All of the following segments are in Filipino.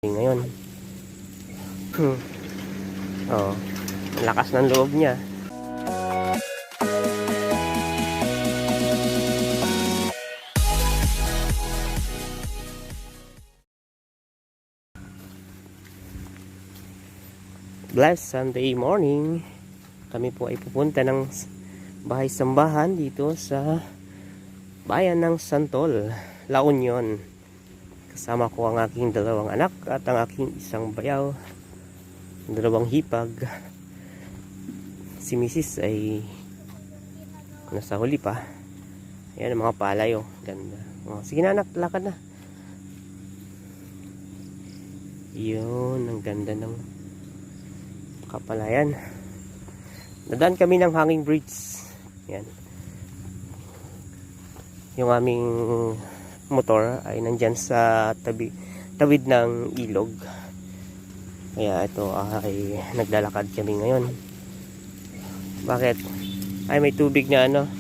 Ngayon. Oh, lakas ng loob niya. Blessed Sunday morning. Kami po ay pupunta ng bahay-sambahan dito sa bayan ng Santol, La Union. Kasama ko ang aking dalawang anak at ang aking isang bayaw, dalawang hipag. Si Mrs. ay nasa huli pa. Ayan ang mga palay, oh. Ganda. Oh, sige na anak, lakad na. Yun, ang ganda ng kapalayan. Nadaan kami ng hanging bridge. Yan. Yung aming motor ay nandyan sa tawid ng ilog. Kaya ito ay naglalakad kami ngayon. Bakit? Ay may tubig na ano.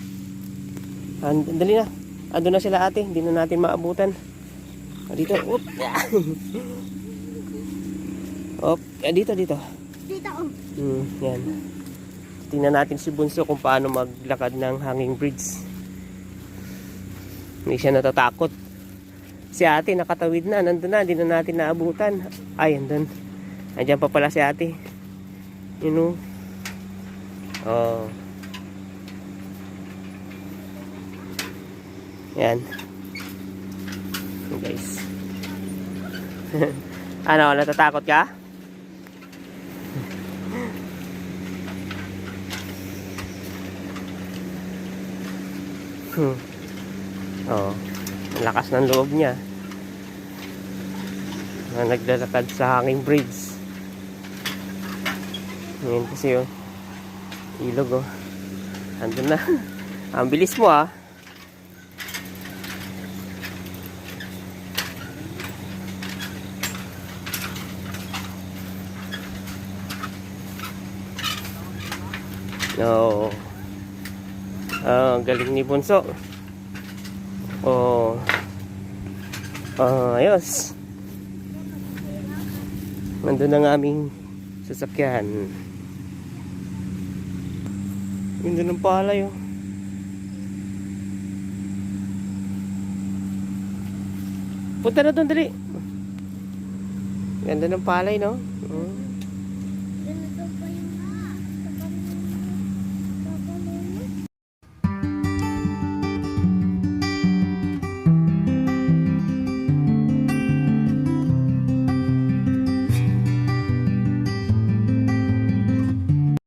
Dali na. Ando na sila ate. Hindi na natin maabutan. Dito. Oop. Op. Dito. Dito. Yan. Tingnan natin si Bunso kung paano maglakad ng hanging bridge. Hindi siya natatakot. Si ate nakatawid na. Nandun na. Hindi na natin naabutan. Ay, andun. Andiyan pa pala si ate. You know. Oh. Yan. Guys. Ano, natatakot ka? Oh, ang lakas ng loob niya. Naglalakad sa hanging bridge. Ngayon kasi oh, ilog oh. Andun na. Ang bilis mo ah. No. Ang galing ni Bunso. Oh. Ayos. Nandun ang aming sasakyan. Ganda ng palay oh. Punta na doon dali. Ganda ng palay no.